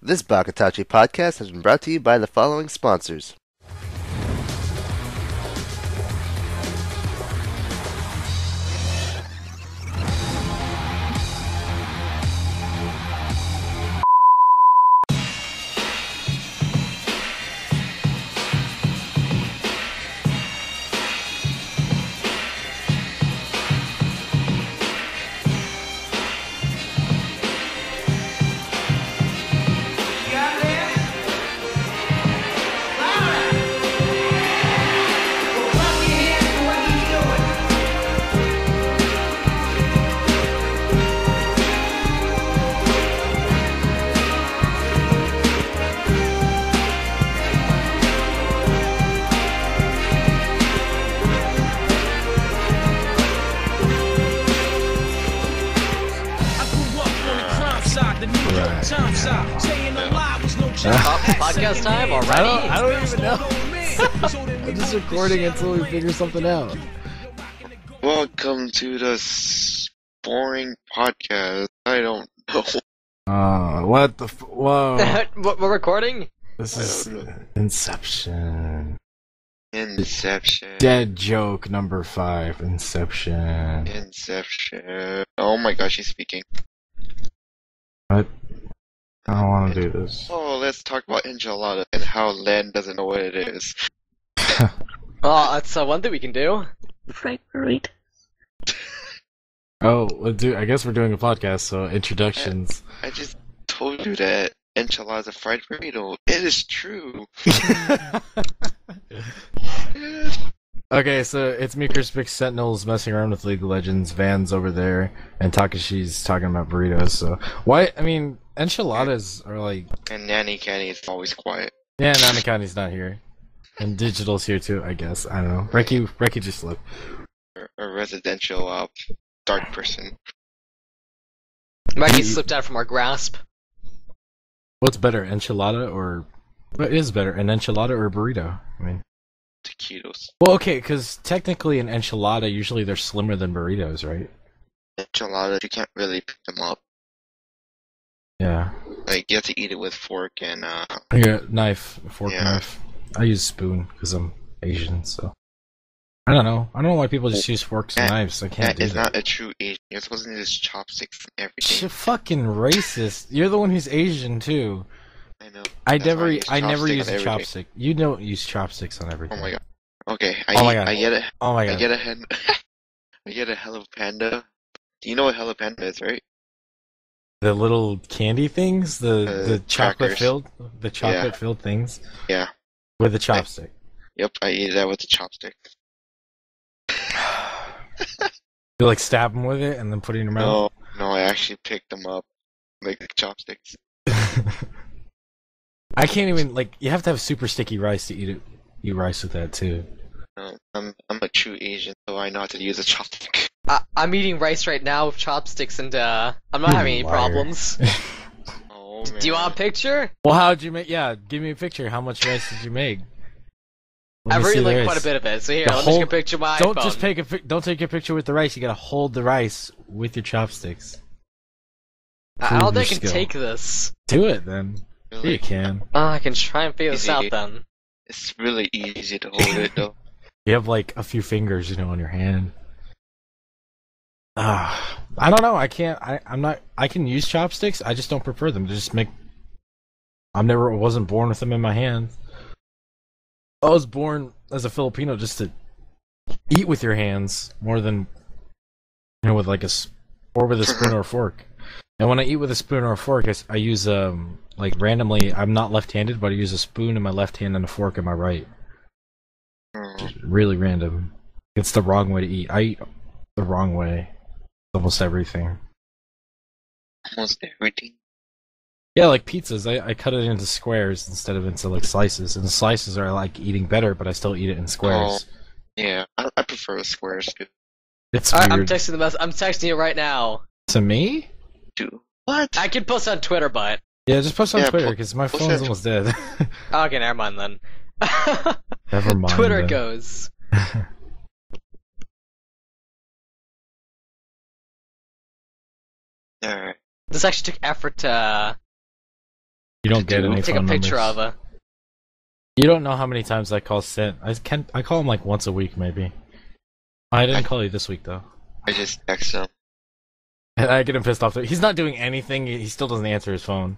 This BakaTachi podcast has been brought to you by the following sponsors. Podcast time already? I don't even know. I'm just recording until we figure something out. Welcome to the boring podcast. I don't know. What the whoa. We're recording? This is Inception. Inception. Dead joke number 5. Inception. Inception. Oh my gosh, she's speaking. What? I don't want to do this. Oh, let's talk about enchilada and how Len doesn't know what it is. Oh, that's one thing we can do. Fried burritos. Oh, let's do. I guess we're doing a podcast, so introductions. I just told you that enchilada is a fried burrito. It is true. Okay, so it's me, Chris Big Sentinels, messing around with League of Legends. Van's over there, and Takashi's talking about burritos. So why? I mean, enchiladas are like. And Nanny Canny is always quiet. Yeah, Nanakani's not here, and Digital's here too. I guess I don't know. Reki just left. A residential dark person. Mikey slipped out from our grasp. What's better, enchilada or what is better, an enchilada or a burrito? I mean, Taquitos. well, okay, because technically an enchilada usually they're slimmer than burritos, right? Enchiladas, you can't really pick them up. Yeah. Like, you have to eat it with fork and Yeah, knife, fork, Yeah. knife. I use spoon because I'm Asian, so I don't know. I don't know why people just use forks and knives. I can't that do is that. not a true Asian. You're supposed to use chopsticks and everything. You're fucking racist. You're the one who's Asian too. I know. I That's why never chopstick use on a everything. chopstick. You don't use chopsticks on everything. Oh my god. Okay, Oh my God. I get it. Oh my I god. get a head. I get a Hello Panda. Do you know what Hello Panda is, right? The little candy things, the chocolate crackers. filled things. Yeah. With a chopstick. Yep, I eat that with a chopstick. You like stab them with it and then put it in your mouth. No, I actually picked them up like chopsticks. I can't even like. You have to have super sticky rice to eat rice with that too. No, I'm a true Asian, so I know how to use a chopstick. I'm eating rice right now with chopsticks, and I'm not having any Liar. problems. Oh man. Do you want a picture? Well, how'd you make? Yeah, give me a picture. How much rice did you make? Let I've me already see the like rice. quite a bit of it. So here, The let me whole- take a picture of my Don't iPhone. just don't take a picture with the rice. You gotta hold the rice with your chopsticks. I don't Prove think I your can skill. take this. Do it then. Yeah, you Really? can. I can try and figure this Easy. out then. It's really easy to hold it though. You have like a few fingers, on your hand. I don't know. I can't. I'm not. I can use chopsticks. I just don't prefer them. To just make. Wasn't born with them in my hand. I was born as a Filipino just to eat with your hands more than, with like or with a spoon or a fork. And when I eat with a spoon or a fork, I use like randomly. I'm not left-handed, but I use a spoon in my left hand and a fork in my right. Just really random. It's the wrong way to eat. I eat the wrong way. Almost everything. Almost everything. Yeah, like pizzas. I cut it into squares instead of into like slices. And slices are like eating better, but I still eat it in squares. Yeah, I prefer the squares too. It's Alright, weird. I'm texting the mess. I'm texting you right now. To me? What? I can post on Twitter, but Yeah, just post on Yeah, Twitter because my post phone's it. almost dead. okay, never mind then. Never mind. Twitter then. goes. Alright. This actually took effort to You don't get any Take a phone picture numbers. of her. You don't know how many times I call Sent. I call him like once a week, maybe. I didn't call you this week though. I just text him. And I get him pissed off. He's not doing anything. He still doesn't answer his phone.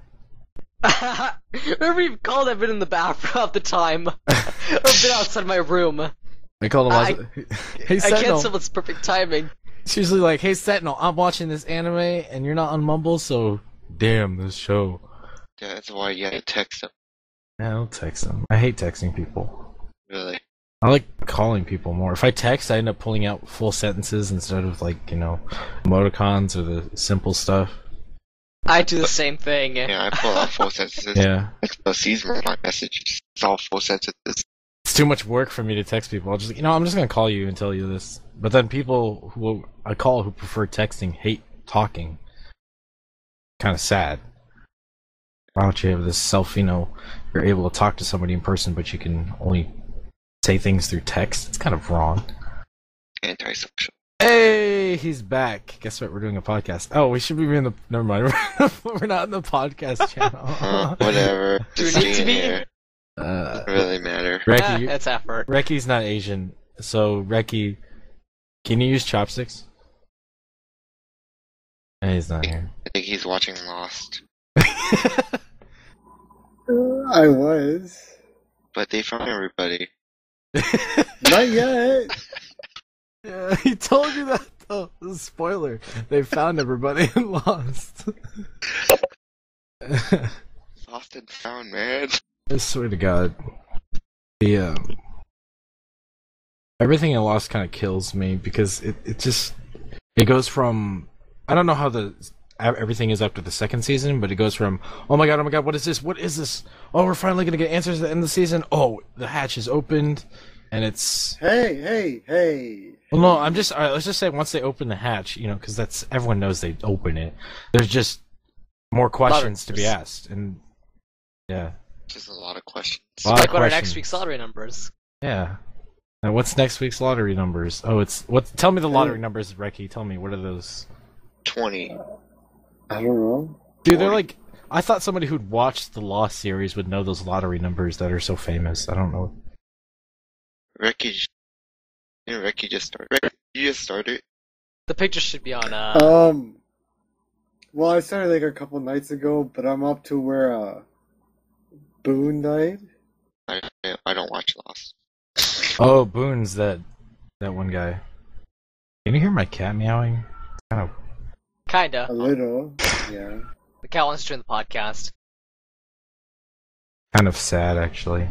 Whenever you've called, I've been in the bathroom half the time. I've been outside my room. I call him. Hey I Sentinel. can't tell it's perfect timing. It's usually like, hey Sentinel, I'm watching this anime and you're not on Mumble, so damn this show. Yeah, that's why you gotta text him. Yeah, I'll text him. I hate texting people. Really. I like calling people more. If I text, I end up pulling out full sentences instead of like, emoticons or the simple stuff. I do the same thing. Yeah, I pull out full sentences. Yeah. It sees my messages. It's all full sentences. It's too much work for me to text people. I'm just gonna call you and tell you this. But then people who I call who prefer texting hate talking. Kind of sad. Why don't you have this you're able to talk to somebody in person, but you can only say things through text? It's kind of wrong. Antisocial. Hey, he's back. Guess what? We're doing a podcast. Oh, we should be in the... Never mind. We're not in the podcast channel. Whatever. Do we Just need to being be? here. Doesn't really matter. Reki, It's effort. Reki's not Asian. So, Reki, can you use chopsticks? And he's not here. I think he's watching Lost. I was. But they found everybody. Not yet. Yeah, he told you that though. This is a spoiler. They found everybody and lost. Lost and found, man. I swear to God. The everything in Lost kind of kills me because it goes from, I don't know how everything is after the second season, but it goes from, oh my god, what is this? Oh, we're finally gonna get answers at the end of the season. Oh, the hatch is opened, and it's... Hey. Well, no, I'm just... Alright, let's just say once they open the hatch, because that's... Everyone knows they open it. There's just more questions to be asked, and... Yeah. Just a lot of questions. Like what are next week's lottery numbers? Yeah. And what's next week's lottery numbers? Oh, tell me the lottery numbers, Reki. Tell me, what are those? 20. I don't know. Dude, they're like... I thought somebody who'd watched the Lost series would know those lottery numbers that are so famous. I don't know. Ricky just started. Ricky, you just started? The picture should be on, Well, I started like a couple nights ago, but I'm up to where, Boone died. I don't watch Lost. Oh, Boone's that one guy. Can you hear my cat meowing? It's kind of... Kinda. A little, yeah. The cat wants to join the podcast. Kind of sad, actually.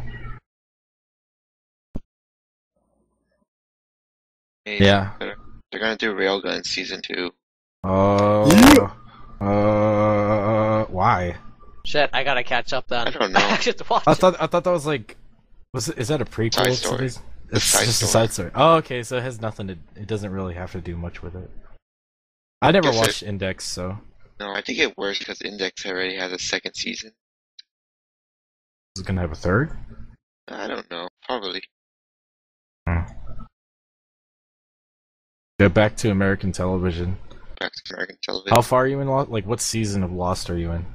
Hey, Yeah. They're gonna do Railgun season 2. Why? Shit, I gotta catch up then. I don't know. I actually have to watch I it. thought that was like... Is that a prequel? Side to story. these? It's It's side just a story. side story. Oh, okay, so it has nothing to... It doesn't really have to do much with it. I never Guess watched Index, so... No, I think it works because Index already has a second season. Is it gonna have a third? I don't know. Probably. Go back to American television. Back to American television. How far are you in Lost? Like, what season of Lost are you in?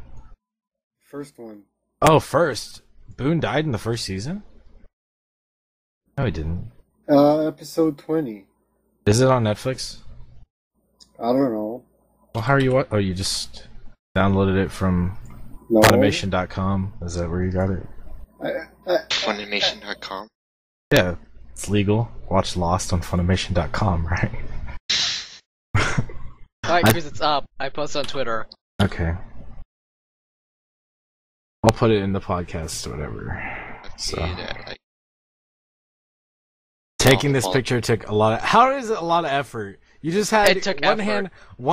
First one. Oh, first. Boone died in the first season? No, he didn't. Episode 20. Is it on Netflix? I don't know. Well, how are you... Oh, you just downloaded it from No. Funimation.com? Is that where you got it? Funimation.com. Yeah, it's legal. Watch Lost on Funimation.com, right? Alright, Chris, it's up. I posted on Twitter. Okay. I'll put it in the podcast or whatever. So... Taking this picture took a lot of... How is it a lot of effort? You just had It took one effort.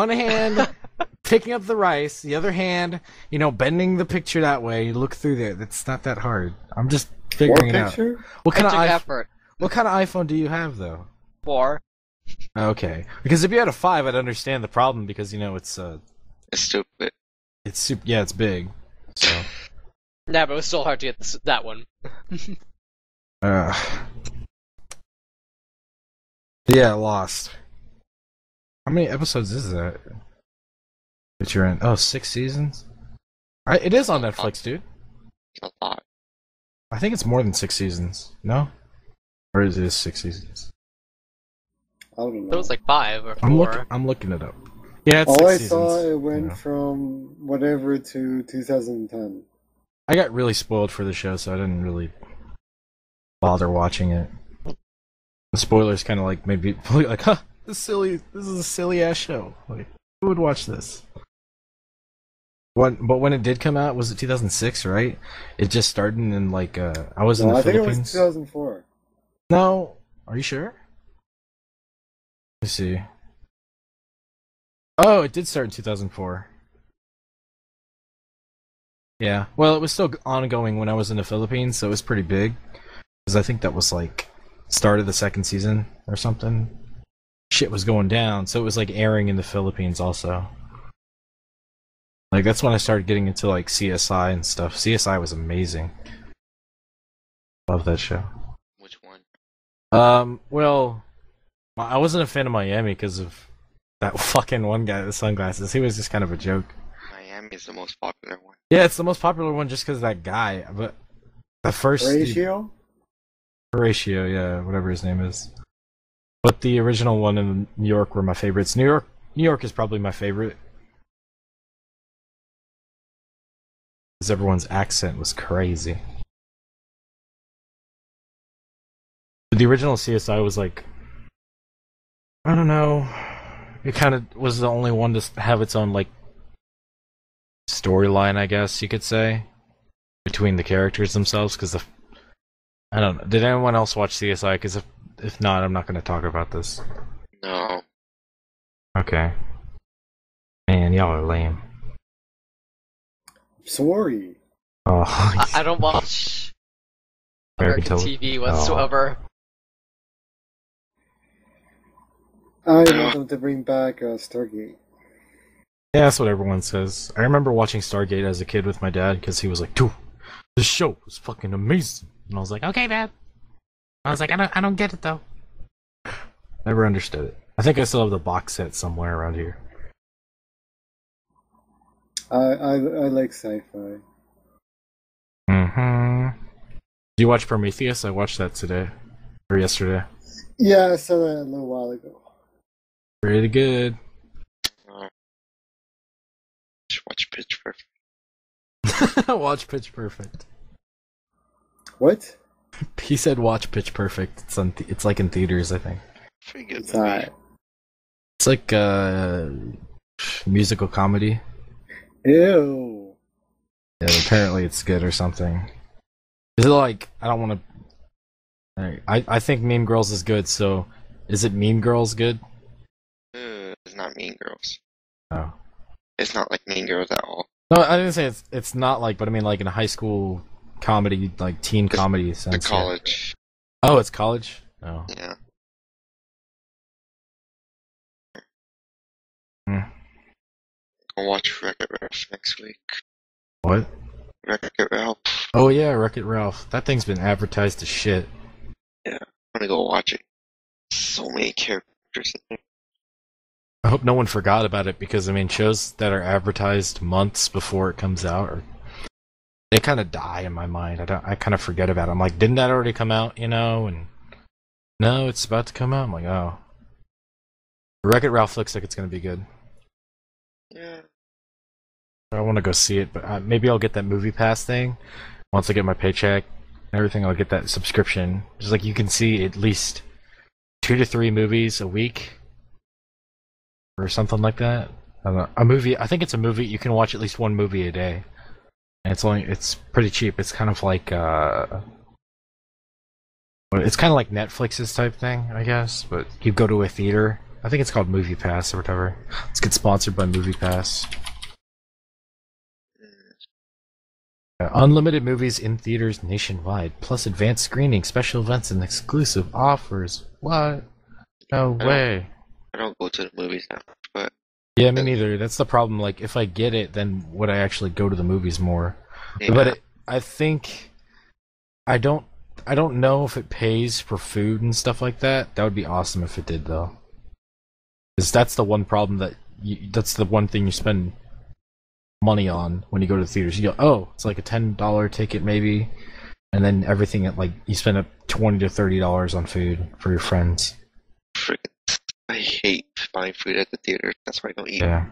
hand picking up the rice, the other hand, bending the picture that way. You look through there. That's not that hard. I'm just figuring it out. picture? What It kind took of effort. What kind of iPhone do you have though? 4. Okay, because if you had a 5, I'd understand the problem because it's It's stupid. it's super, yeah, it's big. So Nah, but it was still hard to get that one. yeah, Lost. How many episodes is that you're in? Oh, 6 seasons. It is on Netflix, dude. a lot. I think it's more than 6 seasons. No? Or is it 6 seasons? I don't know. It was like 5 or 4. I'm looking it up. Yeah, it's All 6 I seasons. saw, it went Yeah. from whatever to 2010. I got really spoiled for the show, so I didn't really bother watching it. The spoilers kind of like made me like, huh, this is a silly ass show. Like, who would watch this? But when it did come out, was it 2006, right? It just started in like, I was in No, the I think it Philippines. was 2004. No, are you sure? Let me see. Oh, it did start in 2004. Yeah, well, it was still ongoing when I was in the Philippines, so it was pretty big. Because I think that was like start of the second season or something. Shit was going down, so it was like airing in the Philippines also. Like that's when I started getting into like CSI and stuff. CSI was amazing. Love that show. Which one? Well, I wasn't a fan of Miami because of that fucking one guy with the sunglasses. He was just kind of a joke. Miami is the most popular one. Yeah, it's the most popular one just because of that guy. But the first Ratio? Horatio, yeah, whatever his name is. But the original one in New York were my favorites. New York is probably my favorite. Because everyone's accent was crazy. The original CSI was like, I don't know, it kind of was the only one to have its own like storyline, I guess you could say, between the characters themselves. Because I don't know. Did anyone else watch CSI? Because if not, I'm not going to talk about this. No. Okay. Man, y'all are lame. Sorry. Oh, I don't watch American American TV whatsoever. I want them to bring back Stargate. yeah, that's what everyone says. I remember watching Stargate as a kid with my dad because he was like, "Dude, this show was fucking amazing," and I was like, "Okay, Dad." I was like, "I don't get it though." Never understood it. I think I still have the box set somewhere around here. I like sci-fi. Mm-hmm. Did you watch Prometheus? I watched that today or yesterday. Yeah, I saw that a little while ago. Pretty good. Just watch Pitch Perfect. Watch Pitch Perfect. What? He said watch Pitch Perfect. It's like in theaters, I think. Pretty good It's movie. alright. It's like musical comedy. Ew. Yeah, apparently it's good or something. Is it like, I don't want to... I think Mean Girls is good, so is it Mean Girls good? It's not Mean Girls. Oh. It's not like Mean Girls at all. No, I didn't say it's not like, but I mean like in a high school comedy, like teen comedy sense. The college. Yeah. Oh, it's college? Oh. Yeah. Hmm. I'll watch Wreck-It Ralph next week. What? Wreck-It Ralph. Oh yeah, Wreck-It Ralph. That thing's been advertised as shit. Yeah. I'm gonna go watch it. So many characters in there. I hope no one forgot about it because, I mean, shows that are advertised months before it comes out, they kind of die in my mind. I kind of forget about it. I'm like, didn't that already come out, you know? And no, it's about to come out. I'm like, oh. Wreck-It Ralph looks like it's going to be good. Yeah. I want to go see it, but maybe I'll get that movie pass thing. Once I get my paycheck and everything, I'll get that subscription. Just like you can see at least 2 to 3 movies a week. Or something like that. I don't know. A movie, I think it's a movie, you can watch at least one movie a day. And it's pretty cheap. It's kind of like, it's kind of like Netflix's type thing, I guess. But you go to a theater. I think it's called Movie Pass or whatever. Let's get sponsored by Movie Pass. Unlimited movies in theaters nationwide, plus advanced screening, special events, and exclusive offers. What? No way. I don't go to the movies that much, but Yeah, me neither. That's the problem. Like, if I get it, then would I actually go to the movies more? yeah. But I think I don't know if it pays for food and stuff like that. That would be awesome if it did, though. Because that's the one problem that's the one thing you spend money on when you go to the theaters. You go, oh, it's like a $10 ticket maybe, and then everything at like you spend up $20 to $30 on food for your friends. Freaking, I hate buying food at the theater. That's why I don't eat. Yeah.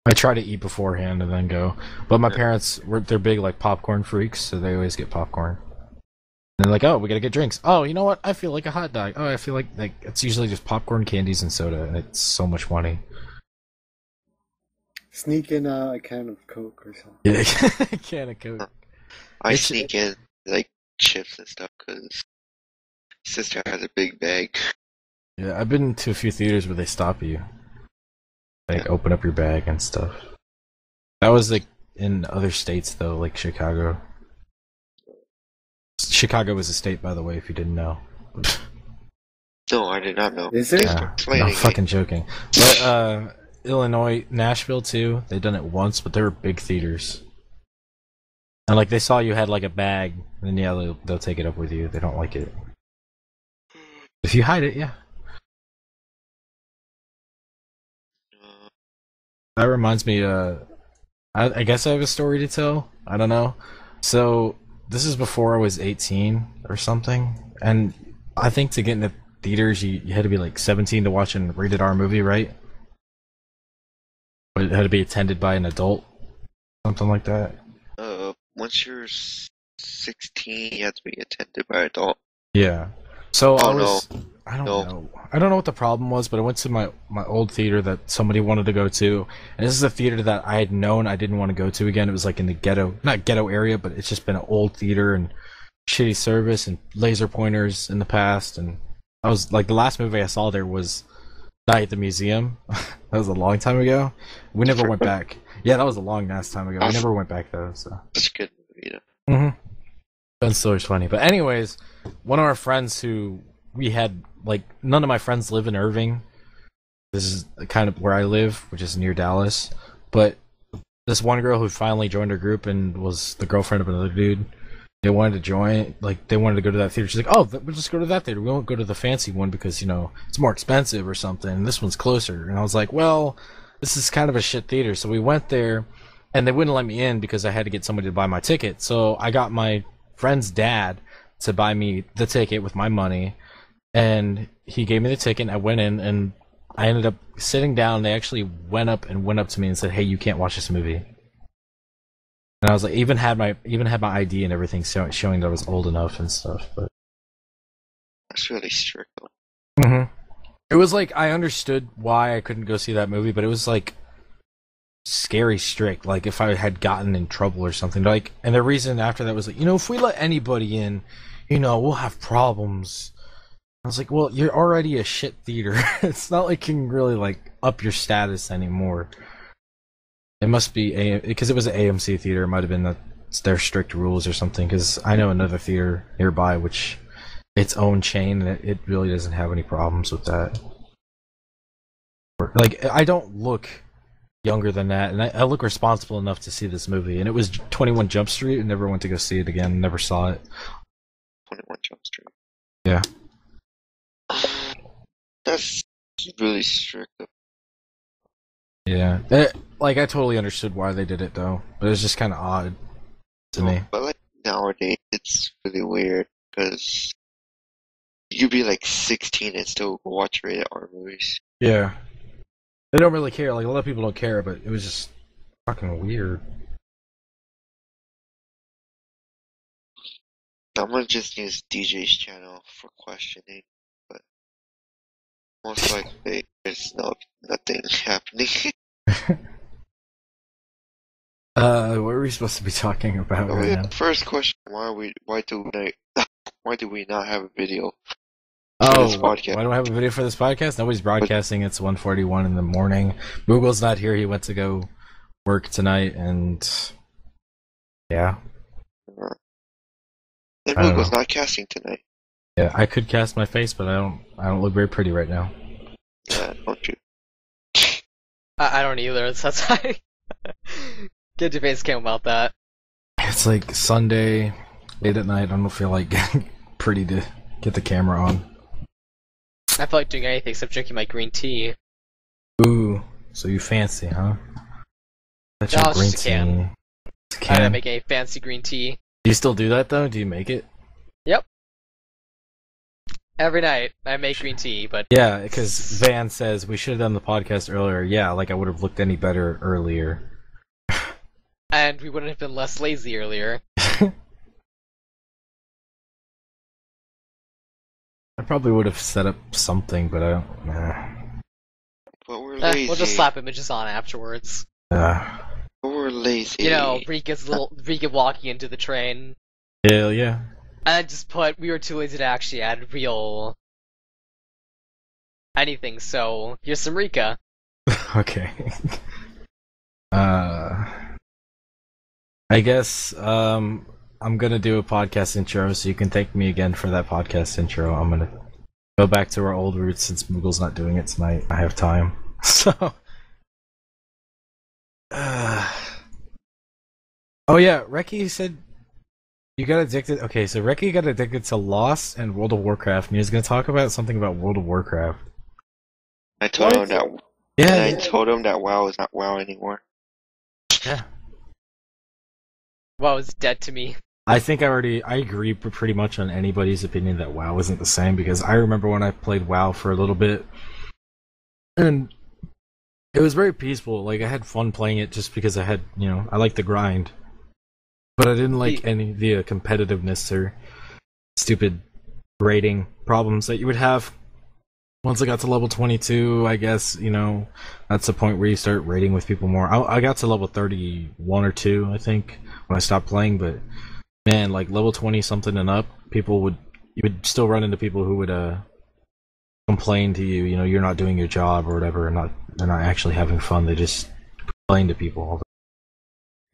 I try to eat beforehand and then go. But my parents, they're big like popcorn freaks, so they always get popcorn. And they're like, oh, we gotta get drinks. Oh, you know what? I feel like a hot dog. Oh, I feel like it's usually just popcorn, candies, and soda, and it's so much money. Sneak in a can of Coke or something. Yeah, a can of Coke. I sneak in like chips and stuff because sister has a big bag. Yeah, I've been to a few theaters where they stop you. Like, open up your bag and stuff. That was, like, in other states, though, like Chicago. Chicago was a state, by the way, if you didn't know. No, I did not know. Is it? Yeah, no, fucking joking. But, Illinois, Nashville, too, they've done it once, but they were big theaters. And, like, they saw you had, like, a bag, and yeah, they'll take it up with you. They don't like it. If you hide it, yeah. That reminds me, I guess I have a story to tell. I don't know. So, this is before I was 18 or something. And I think to get into theaters, you had to be like 17 to watch a rated R movie, right? But it had to be attended by an adult. Something like that. Once you're 16, you have to be attended by an adult. Yeah. So I know. I don't know what the problem was, but I went to my old theater that somebody wanted to go to, and this is a theater that I had known I didn't want to go to again. It was like in the not ghetto area, but it's just been an old theater and shitty service and laser pointers in the past. And I was like, the last movie I saw there was Night at the Museum. That was a long time ago. We never went back. Yeah, that was a long ass time ago. We never went back though. So that's a good movie. Yeah. Mm-hmm. Ben Stiller's funny, but anyways, one of our friends who we had, like, none of my friends live in Irving. This is kind of where I live, which is near Dallas. But this one girl who finally joined our group and was the girlfriend of another dude, they wanted to join, like, they wanted to go to that theater. She's like, oh, we'll just go to that theater. We won't go to the fancy one because, you know, it's more expensive or something. And this one's closer. And I was like, well, this is kind of a shit theater. So we went there, and they wouldn't let me in because I had to get somebody to buy my ticket. So I got my friend's dad to buy me the ticket with my money. And he gave me the ticket, and I went in, and I ended up sitting down. They actually went up to me and said, hey, you can't watch this movie. And I was like, even had my ID and everything showing that I was old enough and stuff. But that's really strict. Mm-hmm. It was like, I understood why I couldn't go see that movie, but it was like scary strict. Like if I had gotten in trouble or something. Like, and the reason after that was like, you know, if we let anybody in, you know, we'll have problems. I was like, well, you're already a shit theater. It's not like you can really, like, up your status anymore. It must be, because it was an AMC theater, it might have been their strict rules or something, because I know another theater nearby, which, its own chain, and it really doesn't have any problems with that. Like, I don't look younger than that, and I look responsible enough to see this movie, and it was 21 Jump Street, and never went to go see it again, never saw it. 21 Jump Street. Yeah. That's really strict. Yeah, like I totally understood why they did it though, but it was just kind of odd to me. But like nowadays, it's really weird because you be like 16 and still watch rated R movies. Yeah, they don't really care. Like a lot of people don't care, but it was just fucking weird. I'm gonna just use DJ's channel for questioning. Most likely, there's nothing happening. What are we supposed to be talking about right now? First question: why do we not have a video for Oh, this podcast? why do I have a video for this podcast? Nobody's broadcasting. It's 1:41 in the morning. MOOGLE's not here. He went to go work tonight, and yeah. And I don't MOOGLE's know. not casting tonight. Yeah, I could cast my face, but I don't look very pretty right now. Yeah, don't you? I don't either. That's why. Get your face cam about that. It's like Sunday, late at night. I don't feel like getting pretty to get the camera on. I feel like doing anything except drinking my green tea. Ooh, so you fancy, huh? That's No, your it's green just a can. tea. It's a I can. make a fancy green tea. Do you still do that though? Do you make it? Yep. Every night I make green tea, but Yeah, because Van says we should have done the podcast earlier. Yeah, like I would have looked any better earlier. and we wouldn't have been less lazy earlier. I probably would have set up something, but I don't. Nah. But we're lazy. We'll just slap images on afterwards. Uh, But we're lazy. You know, Rika walking into the train. hell yeah. And I just put, we were too lazy to actually add real anything, so here's some Rika. Okay. I guess I'm gonna do a podcast intro, so you can thank me again for that podcast intro. I'm gonna go back to our old roots since Moogle's not doing it tonight. I have time, so. Oh yeah, Reki said you got addicted. Okay, so Reki got addicted to Lost and World of Warcraft, and he was gonna talk about something about World of Warcraft. I told him that. Yeah, And I told him that WoW is not WoW anymore. yeah. WoW is dead to me. I think I agree pretty much on anybody's opinion that WoW isn't the same, because I remember when I played WoW for a little bit, and it was very peaceful. Like, I had fun playing it just because I like the grind. But I didn't like any of the competitiveness or stupid rating problems that you would have. Once I got to level 22, I guess, that's the point where you start rating with people more. I got to level 31 or 2, I think, when I stopped playing, but man, like level 20 something and up, you would still run into people who would complain to you, you're not doing your job or whatever, and they're not actually having fun. They just complain to people all the time.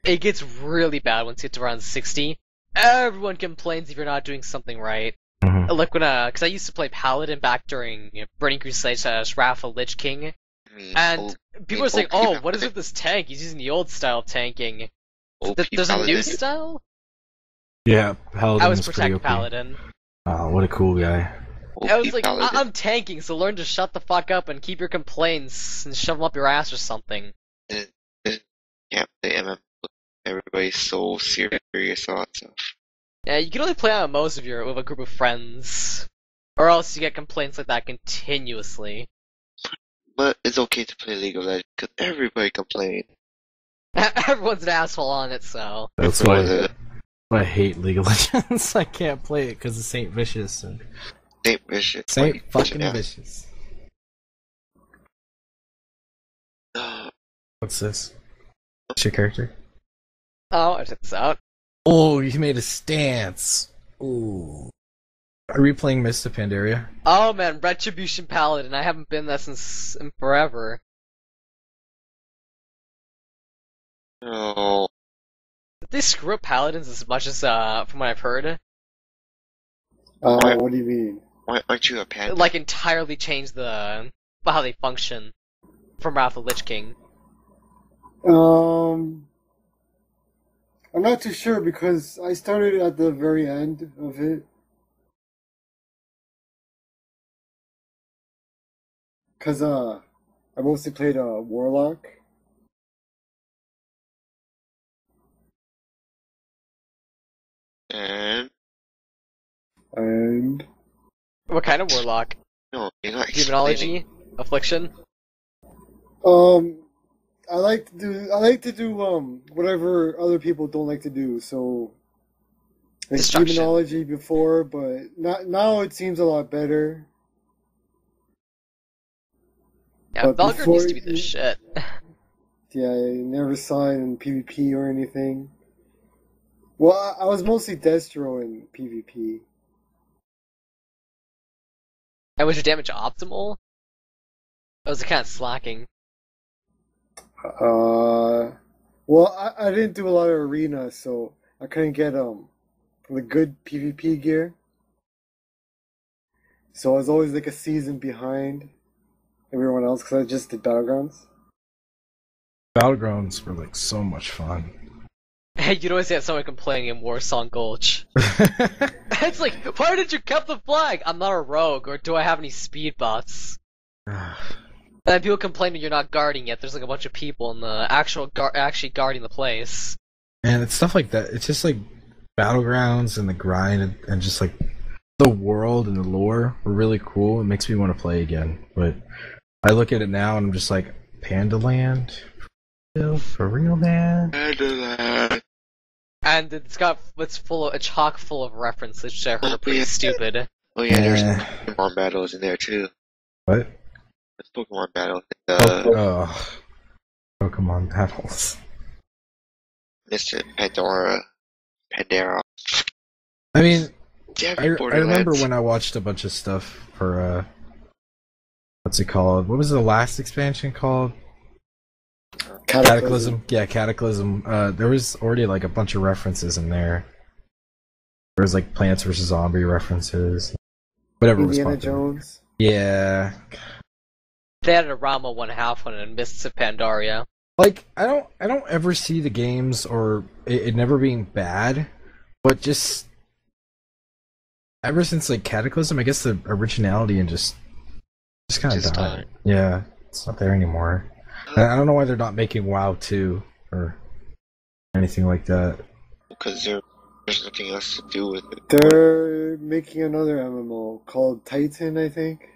It gets really bad once you get to around 60. Everyone complains if you're not doing something right. Mhm. Like because I used to play Paladin back during Burning Crusade / Wrath of Lich King, and people were saying, "Oh, what is with this tank? He's using the old style of tanking. There's a new style." Yeah, Paladin I was is pretty Protect OP. Paladin. Oh, what a cool guy. I was like, I'm tanking, so learn to shut the fuck up and keep your complaints and shove them up your ass or something. Yeah, the MM. Everybody's so serious about stuff. Yeah, you can only play on MMOs if you're with a group of friends, or else you get complaints like that continuously. But it's okay to play League of Legends because everybody complains. Everyone's an asshole on it, so. That's why I hate League of Legends. I can't play it because of Saint Vicious. And Saint Vicious. Saint fucking Yeah. Vicious. What's this? What's your character? Oh, I took this out. Oh, you made a stance. Ooh. Are we playing Mist of Pandaria? Oh man, Retribution Paladin. I haven't been there since forever. No. Did they screw up Paladins as much as, from what I've heard? What do you mean? Why aren't you a panda? Like, entirely change how they function from Wrath of Lich King. I'm not too sure because I started at the very end of it. Cause I mostly played Warlock. And What kind of Warlock? no, you're not Demonology? Affliction? I like to do whatever other people don't like to do. So like Destruction. demonology before, but now it seems a lot better. Yeah, But Valkyr before needs to be the shit. Yeah, I never saw it in PvP or anything. Well, I was mostly Destro in PvP. And was your damage optimal? Or was it kind of slacking? Well, I didn't do a lot of arena, so I couldn't get the good PvP gear. So I was always like a season behind everyone else because I just did Battlegrounds. Battlegrounds were like so much fun. You'd always get someone complaining in Warsong Gulch. It's like, why did you keep the flag? I'm not a rogue, or do I have any speed buffs? And people complain that you're not guarding yet. There's like a bunch of people in the actually guarding the place. And it's stuff like that. It's just like Battlegrounds and the grind and just like the world and the lore were really cool. It makes me want to play again. But I look at it now and I'm just like, Pandaland? For real, man? Pandaland. And it's chock full of references which I heard are pretty stupid. Oh yeah, there's Pokemon battles in there too. What? There's Pokemon battles. Pokemon battles. Mr. Pandora. I mean, Damn I you, remember when I watched a bunch of stuff for, what's it called? What was the last expansion called? Cataclysm. Yeah, Cataclysm. There was already like a bunch of references in there. There was like Plants vs. Zombie references. Whatever Indiana was popular. Jones. Yeah. They had a Rama 1/2 one and Mists of Pandaria. Like, I don't ever see the games or it never being bad, but just ever since like Cataclysm, I guess the originality and just kind of died. Yeah, it's not there anymore. And I don't know why they're not making WoW 2 or anything like that. Because there's nothing else to do with it. They're making another MMO called Titan, I think.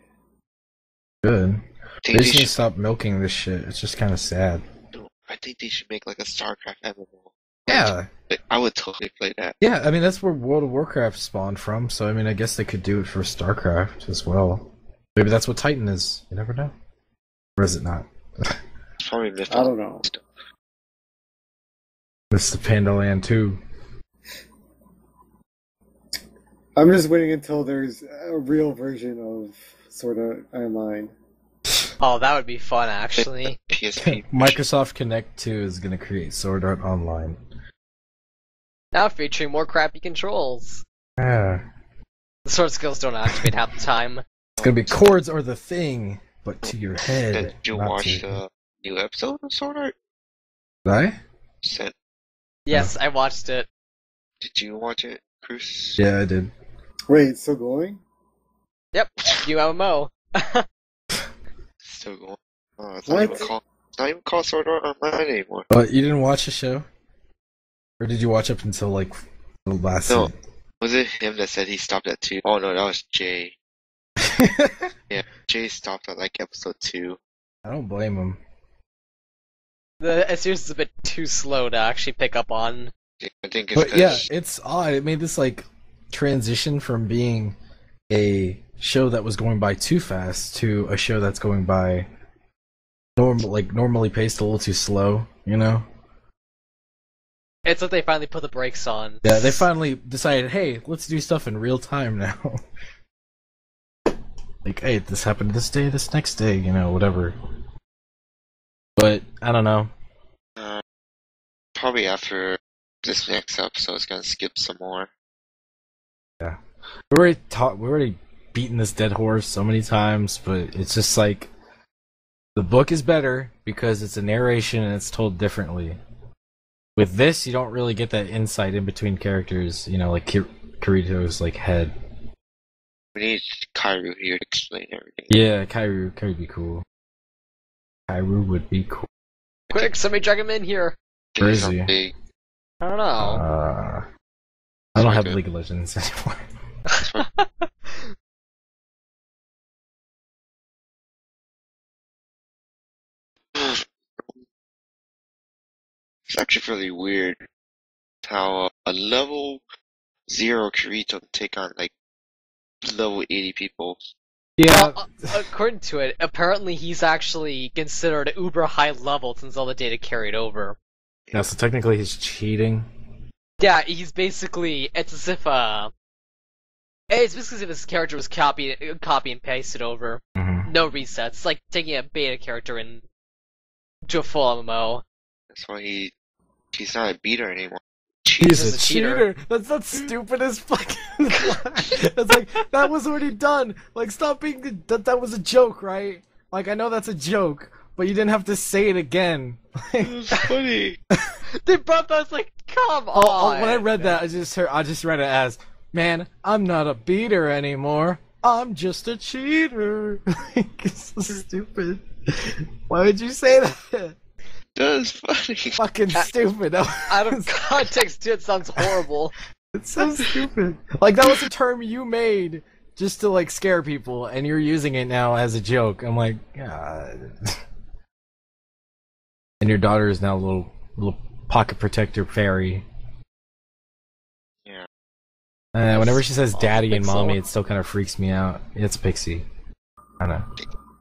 Good. They just need to stop milking this shit. It's just kind of sad. I think they should make like a StarCraft MMO. Yeah. I would totally play that. Yeah, I mean, that's where World of Warcraft spawned from, so I mean, I guess they could do it for StarCraft as well. Maybe that's what Titan is. You never know. Or is it not? It's probably missed. I don't know. It's the Pandaland 2. I'm just waiting until there's a real version of Sword Art Online. Oh, that would be fun, actually. PSP. Microsoft Connect 2 is going to create Sword Art Online. Now featuring more crappy controls. Yeah. The sword skills don't activate half the time. It's going to be chords or the thing, but to your head. Did you watch the new episode of Sword Art? Did I? Yes, I watched it. Did you watch it, Cruz? Yeah, I did. Wait, it's still going? Yep, new MMO. Still going. It's not even called Sword Art Online anymore. But you didn't watch the show? Or did you watch up until like the last No. season? Was it him that said he stopped at 2? Oh no, that was Jay. Yeah, Jay stopped at like episode 2. I don't blame him. The series is a bit too slow to actually pick up on. I think it's But yeah, it's odd. It made this like transition from being a show that was going by too fast to a show that's going by normally paced a little too slow, you know? It's like they finally put the brakes on. Yeah, they finally decided, hey, let's do stuff in real time now. Like, hey, this happened this day, this next day, you know, whatever. But, I don't know. probably after this next episode, it's gonna skip some more. Yeah. We already beaten this dead horse so many times, but it's just like, the book is better because it's a narration and it's told differently. With this, you don't really get that insight in between characters, you know, like Kirito's like head. We need Kairu here to explain everything. Yeah, Kairu would be cool. Kairu would be cool. Quick, somebody drag him in here. Where is he? Big. I don't know. I don't have League of Legends anymore. It's actually really weird how a level 0 Kirito can take on like level 80 people. Yeah. Well, according to it, apparently he's actually considered uber high level since all the data carried over. Yeah, so technically he's cheating. Yeah, he's basically, it's as if his character was copy and pasted over. Mm-hmm. No resets. It's like taking a beta character and to a full MMO. That's why he's not a beater anymore. He's a cheater. That's the stupidest fucking lie. That's like, that was already done. Like, stop being that was a joke, right? Like, I know that's a joke, but you didn't have to say it again. It's funny. They brought that, I was like, come on! When I read that, I just read it as, man, I'm not a beater anymore. I'm just a cheater. Like, it's so stupid. Why would you say that? That's funny. Fucking stupid. Out of context, too, it sounds horrible. It's so stupid. Like, that was a term you made just to, like, scare people, and you're using it now as a joke. I'm like, God. And your daughter is now a little pocket protector fairy. Yeah. Whenever she says daddy and Pixel. mommy, it still kind of freaks me out. It's Pixie. I know.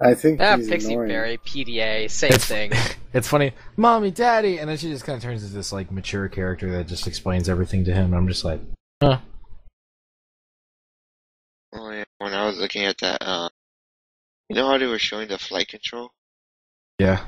I think he's Pixie annoying. Fairy, PDA, same thing. It's funny, mommy, daddy, and then she just kind of turns into this like mature character that just explains everything to him. And I'm just like, huh? Oh yeah. When I was looking at that, you know how they were showing the flight control? Yeah.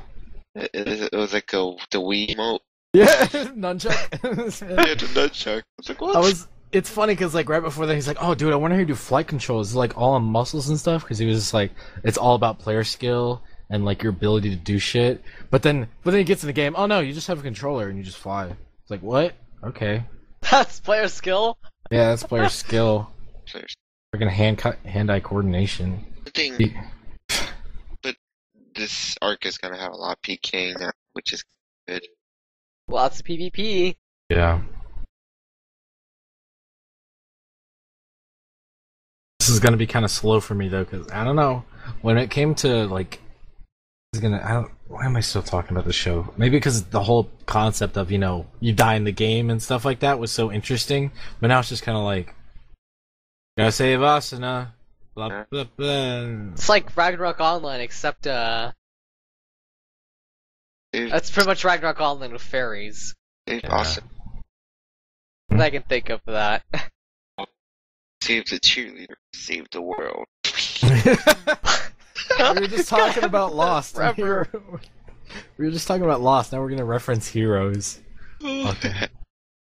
It was like the Wii emote. Yeah, nunchuck. Yeah, the nunchuck. I was like, what? It's funny because like right before that he's like, oh dude, I wonder how you do flight controls. It's like all on muscles and stuff because he was just like, it's all about player skill and like your ability to do shit. But then he gets in the game. Oh no, you just have a controller and you just fly. It's like what? Okay. That's player skill. Yeah, that's player skill. Players. Freaking hand-eye coordination. The thing, but this arc is gonna have a lot of PKing now, which is good. Lots of PvP. Yeah. This is gonna be kind of slow for me though, because I don't know. When it came to like, why am I still talking about the show? Maybe because the whole concept of you die in the game and stuff like that was so interesting. But now it's just kind of like, gotta save Asuna. Blah blah blah. It's like Ragnarok Online, except Dude, that's pretty much Ragnarok Online with fairies. dude, Yeah. awesome. That I can think of for that. Save the cheerleader, save the world. We were just talking about Lost. and Forever. We were just talking about Lost. Now we're gonna reference Heroes. Okay.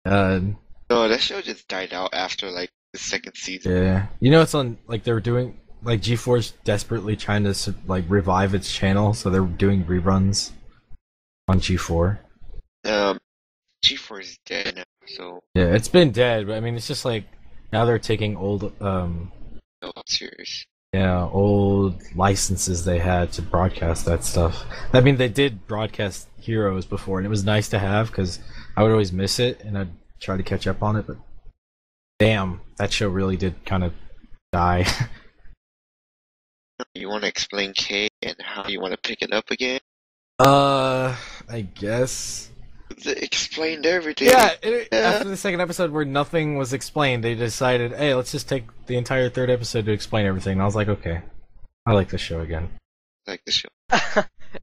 No, that show just died out after like the second season. Yeah. It's on like they were doing like G4's desperately trying to like revive its channel, so they're doing reruns on G4. G4 is dead now, so Yeah, it's been dead, but I mean, it's just like now they're taking old no, serious. old licenses they had to broadcast that stuff. I mean, they did broadcast Heroes before, and it was nice to have because I would always miss it, and I'd try to catch up on it. But damn, that show really did kind of die. You want to explain K and how you want to pick it up again? I guess. It explained everything. Yeah, after the second episode where nothing was explained, they decided, hey, let's just take the entire third episode to explain everything. And I was like, okay, I like this show again. Like the show.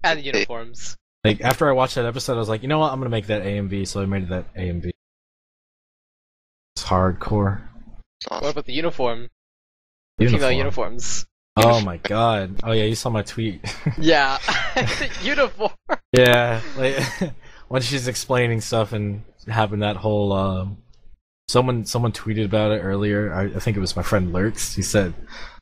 And the uniforms. Like, after I watched that episode, I was like, you know what, I'm gonna make that A and B, so I made that A and B. It's hardcore. It's awesome. What about the uniform? Female uniforms. Oh my god. Oh yeah, you saw my tweet. Yeah. The uniform. Yeah, like, when she's explaining stuff and having that whole, someone tweeted about it earlier, I think it was my friend Lurks, he said,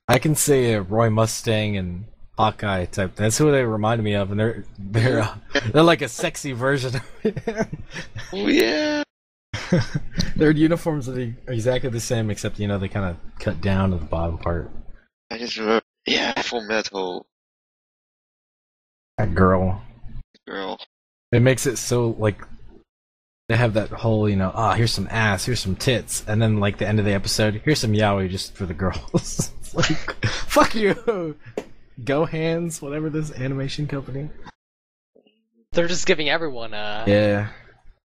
I can say a Roy Mustang and Hawkeye type. That's who they reminded me of, and they're like a sexy version of it. Oh yeah. Their uniforms are exactly the same, except they kind of cut down to the bottom part. I just remember, yeah, Full Metal That girl. girl. It makes it so like they have that whole here's some ass, here's some tits, and then like the end of the episode, here's some yaoi just for the girls. It's like, fuck you. Go Hands, whatever this animation company. They're just giving everyone a Yeah.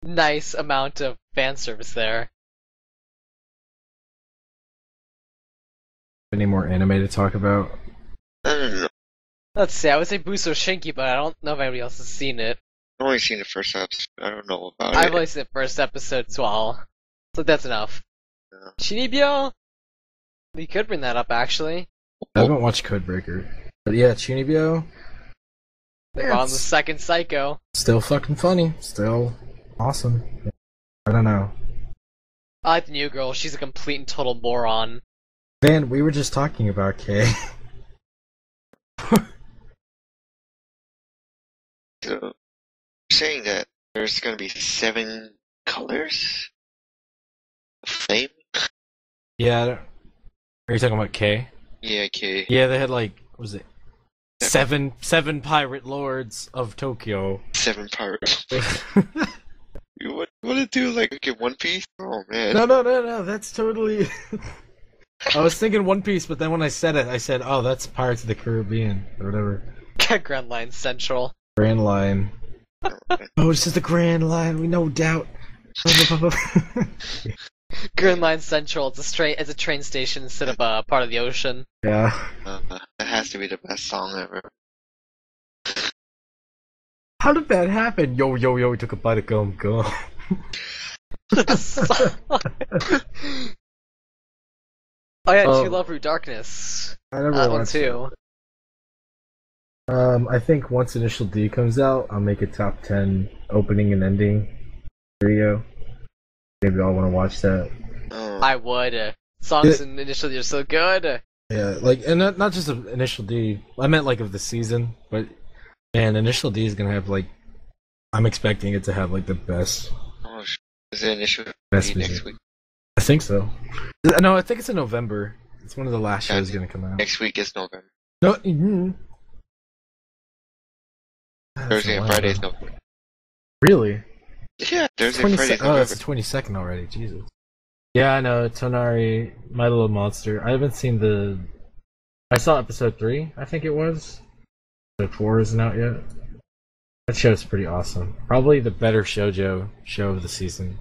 nice amount of fan service there. Any more anime to talk about? I don't know. Let's see, I would say Buso Shinki, but I don't know if anybody else has seen it. I've only seen the first episode. I don't know about I've it. only seen the first episode as well. So that's enough. Yeah. Chunibyo? We could bring that up, actually. I haven't watched Codebreaker. But yeah, Chunibyo. They're on the second Psycho. Still fucking funny. Still awesome. I don't know. I like the new girl, she's a complete and total moron. Van, we were just talking about Kay. So, saying that there's gonna be 7 colors of flame? Yeah. Are you talking about Kay? Yeah, okay. Yeah, they had like, what was it Seven pirate lords of Tokyo. 7 pirates. You want to do like One Piece? Oh man. No. That's totally. I was thinking One Piece, but then when I said it, I said, "Oh, that's Pirates of the Caribbean or whatever." Grand Line Central. Grand Line. Oh, this is the Grand Line. We no doubt. Grand Line Central. It's a train station instead of a part of the ocean. Yeah. That has to be the best song ever. How did that happen? Yo, we took a bite of gum. Oh yeah, True Love Through Darkness. I never That one watched too. I think once Initial D comes out, I'll make a top 10 opening and ending video. Maybe I'll want to watch that. I would. Songs in Initial D are so good. Yeah, like, and not just of Initial D. I meant like of the season, but man, Initial D is gonna have like, I'm expecting it to have like the best. Oh, is it Initial Best D music. next week? I think so. No, I think it's in November. It's one of the last shows gonna come out. Next week is November. No. Thursday and Friday is November. Really? Yeah, Thursday and Friday is Oh, November. it's the 22nd already. Jesus. Yeah, I know. Tonari, My Little Monster. I haven't seen the. I saw episode 3. I think it was. Episode 4 isn't out yet. That show's pretty awesome. Probably the better shoujo show of the season.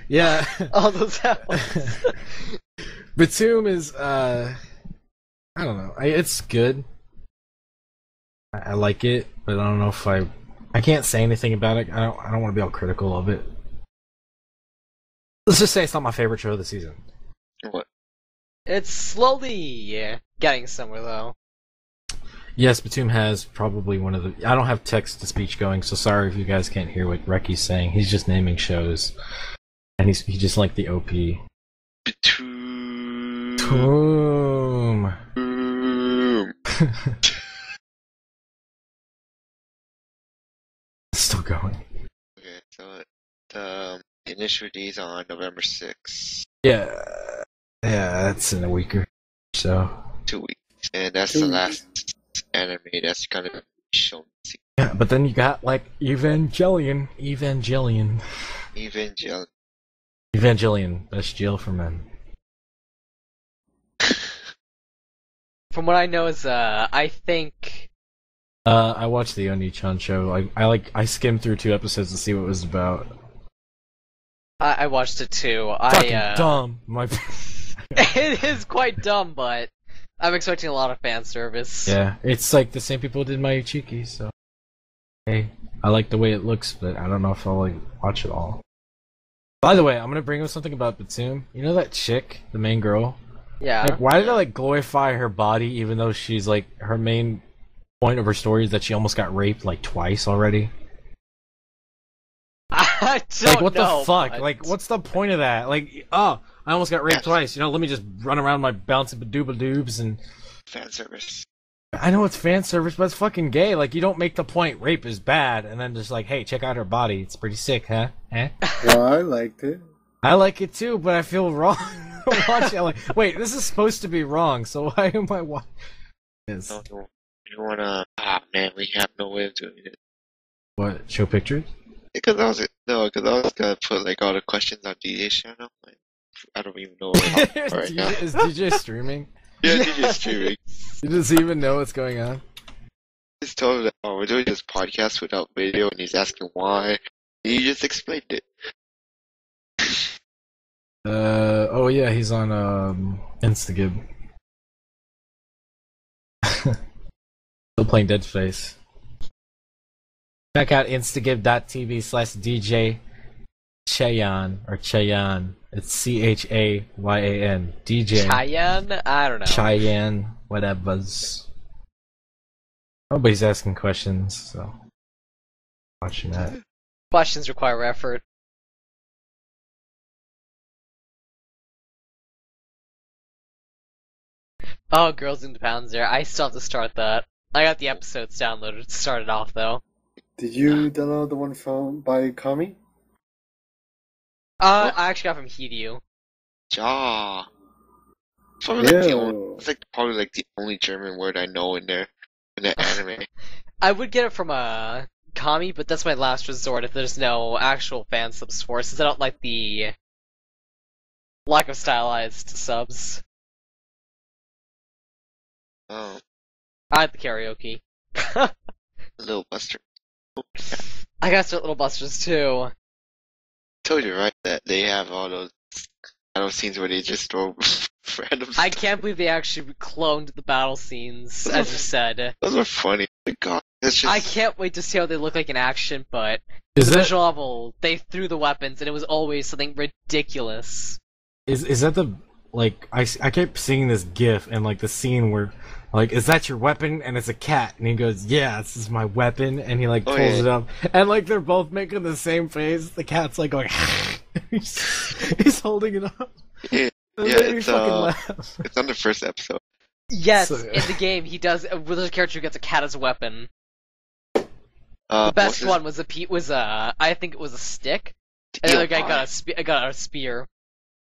Yeah. All those albums. Batum is I don't know. It's good. I like it, but I don't know if I can't say anything about it. I don't want to be all critical of it. Let's just say it's not my favorite show of the season. What? It's slowly getting somewhere though. Yes, Batum has probably one of the. I don't have text to speech going, so sorry if you guys can't hear what Reki's saying. He's just naming shows, and he just liked the OP. Batum. Still going. Okay, so the Initial D is on November 6th. Yeah, that's in a week or so. 2 weeks. And that's the last anime that's gonna be shown. Yeah, but then you got like Evangelion, best jail for men. From what I know is, I think. I watched the Oni-chan show. I skimmed through 2 episodes to see what it was about. I watched it too. Fucking dumb. It is quite dumb, but I'm expecting a lot of fan service. Yeah, it's like the same people who did my Uchiki, so. Hey, I like the way it looks, but I don't know if I'll like watch it all. By the way, I'm gonna bring up something about Batum. You know that chick, the main girl? Yeah. Like, why did I like glorify her body even though she's like her main point of her story is that she almost got raped like twice already? I don't like what know, the fuck? but... Like what's the point of that? Like, oh, I almost got raped twice. You know, let me just run around my bouncing badooba-doobs and Fan service. I know it's fan service, but it's fucking gay. Like, you don't make the point rape is bad and then just like, hey, check out her body. It's pretty sick, huh? Well, I liked it. I like it too, but I feel wrong watching it. Like, wait, this is supposed to be wrong, so why am I watching this? No, you wanna... Ah, man, we have no way of doing it. What? Show pictures? Because I was gonna put like all the questions on DJ's channel. Like, I don't even know what right now. Is DJ streaming? Yeah, DJ's streaming. Does he even know what's going on? Just told him that, oh, we're doing this podcast without video, and he's asking why. He just explained it. Oh yeah, he's on Instagib. Still playing Dead Space. Check out instagib.tv/DJ Chayan or Chayan. It's Chayan. DJ Cheyenne? I don't know. Cheyenne, whatever's. Nobody's asking questions, so watching that. Questions require effort. Oh, Girls in the Pounds there. I still have to start that. I got the episodes downloaded to start it off, though. Did you download the one from by Kami? I actually got from Hideo. Ja. It's like probably like the only German word I know in there in that anime. I would get it from a Kami, but that's my last resort if there's no actual fan subs for it, since I don't like the lack of stylized subs. Oh. I like the karaoke. Little Buster. I gotta start Little Busters too. Told you, right, that they have all those scenes where they just throw random stuff. I can't believe they actually cloned the battle scenes, as you said. Those are funny. My God, it's just... I can't wait to see how they look like in action, but Is the that- visual novel, they threw the weapons, and it was always something ridiculous. Is that the like I kept seeing this GIF and like the scene where like is that your weapon and it's a cat and he goes yeah this is my weapon and he like pulls it up and like they're both making the same face. The cat's like going he's holding it up. Yeah, it's it's on the first episode. Yes, So- in the game he does. There's a character who gets a cat as a weapon. The best one was I think it was a stick, and the other guy got a spear.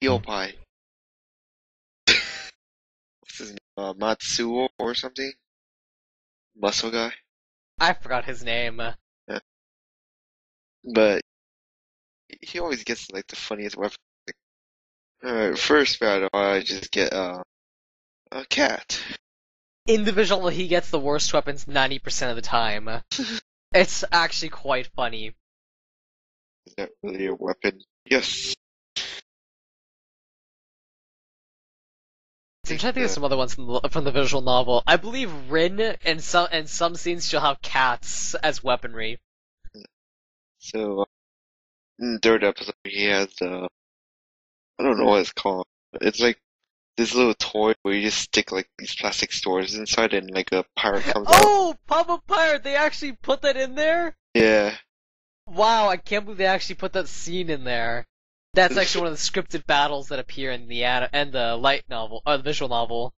Eel pie. What's his name? Matsuo or something? Muscle guy? I forgot his name. Yeah. But he always gets like the funniest weapon. Alright, first battle I just get a cat. In the visual novel, he gets the worst weapons 90% of the time. It's actually quite funny. Is that really a weapon? Yes. So I'm trying to think of some other ones from the visual novel. I believe Rin in some scenes she'll have cats as weaponry. So, in the third episode, he has I don't know what it's called. It's like this little toy where you just stick like these plastic stores inside and like a pirate comes out. Oh, Pop-Up Pirate! They actually put that in there? Yeah. Wow, I can't believe they actually put that scene in there. That's actually one of the scripted battles that appear in the light novel, or the visual novel.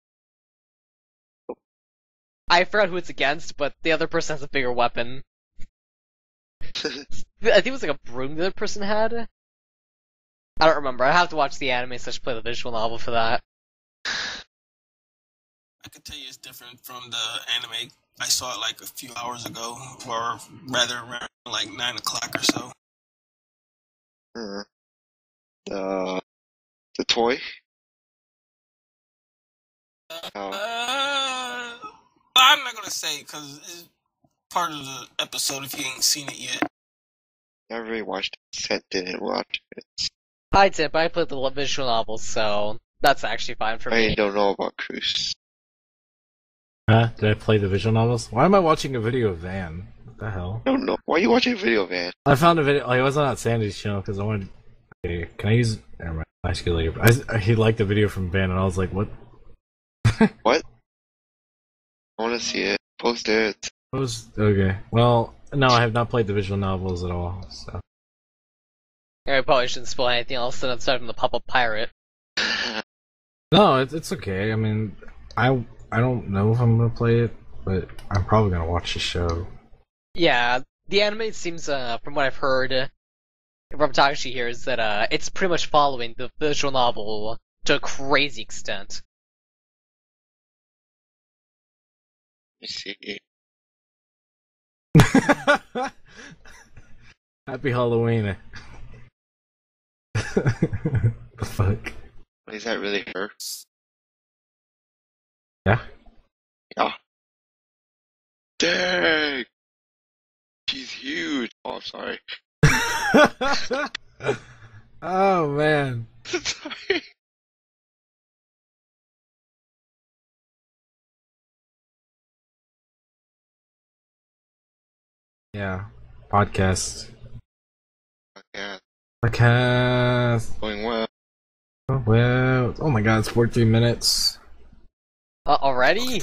I forgot who it's against, but the other person has a bigger weapon. I think it was like a broom the other person had. I don't remember. I have to watch the anime / play the visual novel for that. I can tell you it's different from the anime. I saw it like a few hours ago, or rather around like 9 o'clock or so. The toy? I'm not gonna say because it's part of the episode if you ain't seen it yet. I really watched it. Seth didn't watch it. I did, but I played the visual novel, so that's actually fine for me. I don't know about Cruise. Did I play the visual novels? Why am I watching a video of Van? What the hell? I don't know. Why are you watching a video, man? I found a video. Like, I was on Sandy's channel because I wanted. Okay, can I use? Never mind. I'll ask you later. He liked the video from Van, and I was like, "What? What? I want to see it. Post it. Okay. Well, no, I have not played the visual novels at all. So Yeah, I probably shouldn't spoil anything else aside from the Pop-Up Pirate. no, it's okay. I mean, I don't know if I'm gonna play it, but I'm probably gonna watch the show. Yeah, the anime seems, from what I've heard from BakaTachi here, is that it's pretty much following the visual novel to a crazy extent. Let me see. Happy Halloween. The fuck? Is that really her? Yeah. Yeah. Dang! She's huge. Oh, I'm sorry. Oh man. Sorry. Yeah. Podcast. Yeah, Podcast. going well. Oh well. Oh my god, it's 14 minutes. Already?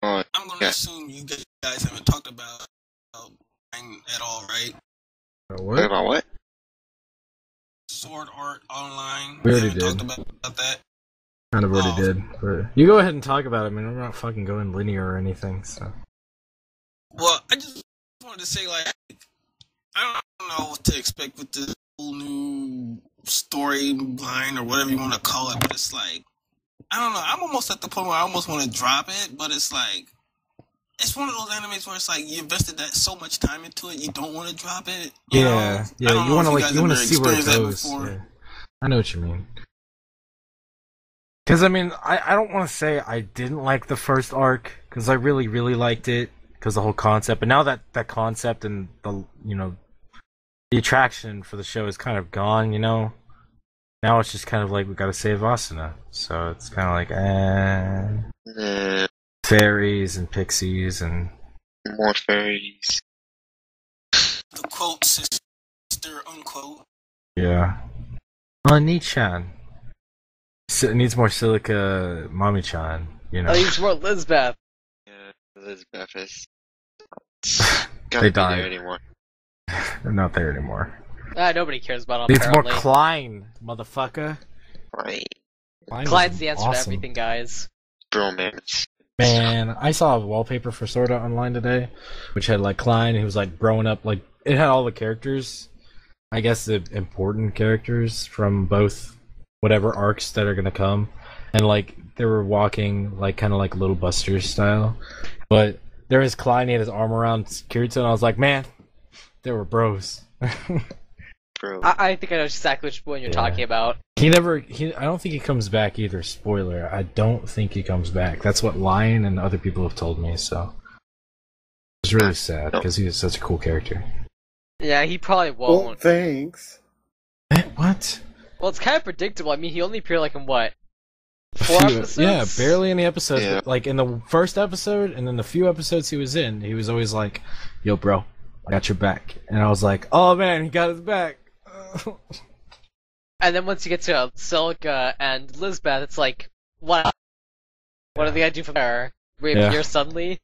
I'm gonna Yeah. assume you guys haven't talked about mine at all, right? Talk What? about what? Sword Art Online. We already haven't did. talked about that. Kind of already Oh. did. But you go ahead and talk about it. I mean, we're not fucking going linear or anything, so. Well, I just wanted to say, like, I don't know what to expect with this whole new storyline or whatever you want to call it, but it's like, I don't know. I'm almost at the point where I almost want to drop it, but it's like, it's one of those animes where it's like you invested that so much time into it, you don't want to drop it. You know? You want to see where it goes. Yeah. I know what you mean. Because I mean, I don't want to say I didn't like the first arc because I really liked it because the whole concept. But now that concept and the the attraction for the show is kind of gone, now it's just kind of like we gotta save Asuna. So it's kind of like fairies and pixies and more fairies. The quote, sister, unquote. Yeah. Oni-chan. It needs more Silica Mami-chan, Oh, it needs more Lizbeth. Yeah, Elizabeth is they died. There anymore. They're not there anymore. Nobody cares about them. Needs apparently. more Klein, motherfucker. Right. Klein's the answer to everything, guys. Bromance. Man, I saw a wallpaper for Sword Art Online today, which had like Klein, who was like growing up, like it had all the characters, I guess the important characters from both whatever arcs that are gonna come, and like they were walking like kind of like Little Busters style, but there was Klein, he had his arm around Kirito, and I was like, man, they were bros. Bro. I think I know exactly which one you're talking about. I don't think he comes back either. Spoiler, I don't think he comes back. That's what Lion and other people have told me, so it's really sad because he was such a cool character. Yeah, he probably won't. Well, thanks. What? Well, it's kind of predictable. I mean, he only appeared like in what? 4 episodes? Yeah, barely any episodes. Yeah. But like in the first episode and then the few episodes he was in, he was always like, yo, bro, I got your back. And I was like, oh man, he got his back. And then once you get to Silica and Lizbeth, it's like, what? What are they gonna do from there? Reappear suddenly?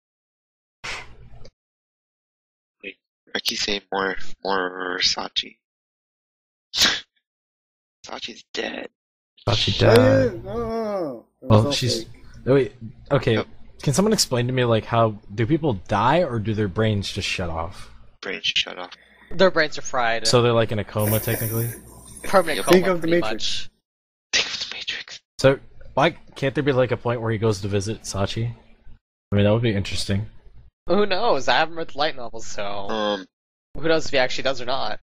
I keep saying more Sachi. Sachi's dead. Sachi died. No. Well, she's... Wait, okay. Can someone explain to me, like, how... Do people die, or do their brains just shut off? Brains shut off. Their brains are fried. So they're, like, in a coma, technically? Permanent coma, Think of the pretty Matrix. much. Think of the Matrix. So, why can't there be, like, a point where he goes to visit Sachi? I mean, that would be interesting. Who knows? I haven't read the light novel, so... Who knows if he actually does or not?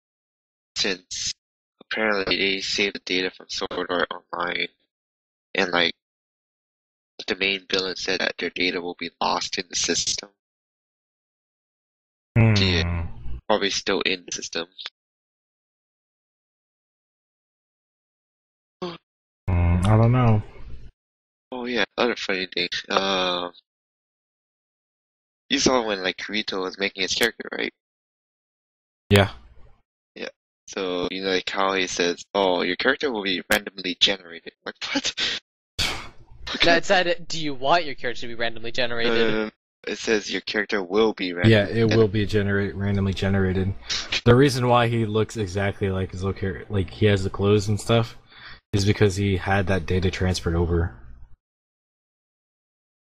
Since apparently they saved the data from Sword Art Online, and like the main villain said that their data will be lost in the system. Yeah, probably still in the system. I don't know. Oh yeah, other funny thing. You saw when like Kirito was making his character, right? Yeah. Yeah. So you know like how he says, "Oh, your character will be randomly generated." Like what? No, it said, do you want your character to be randomly generated? It says your character will be randomly. Yeah, it will be randomly generated. The reason why he looks exactly like his little character, like he has the clothes and stuff, is because he had that data transferred over.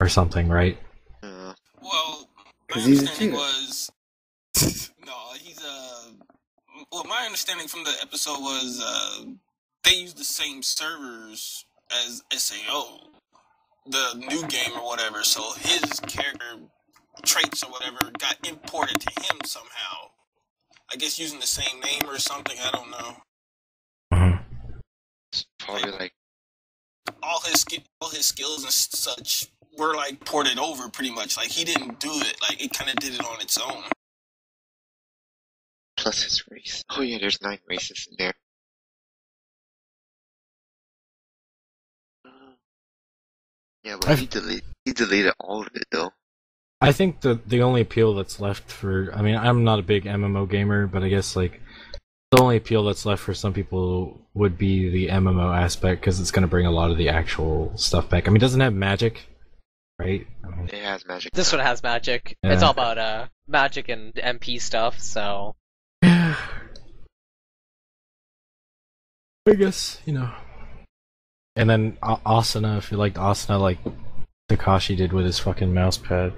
Or something, right? Well, my He's a understanding cheater. was well, my understanding from the episode was they use the same servers as SAO, the new game or whatever. So his character traits or whatever got imported to him somehow. I guess using the same name or something. I don't know. It's probably like All his skills and such were like ported over pretty much. Like he didn't do it. Like it kind of did it on its own. plus his race. Oh yeah, there's 9 races in there. Yeah, but he deleted all of it though. I think the only appeal that's left for, I mean, I'm not a big MMO gamer, but I guess like the only appeal that's left for some people would be the MMO aspect because it's going to bring a lot of the actual stuff back. I mean, it doesn't have magic, right? I mean, It has magic. This one has magic. Yeah. It's all about magic and MP stuff, so... I guess, you know. And then Asuna, if you liked Asuna, like Takashi did with his fucking mouse pad.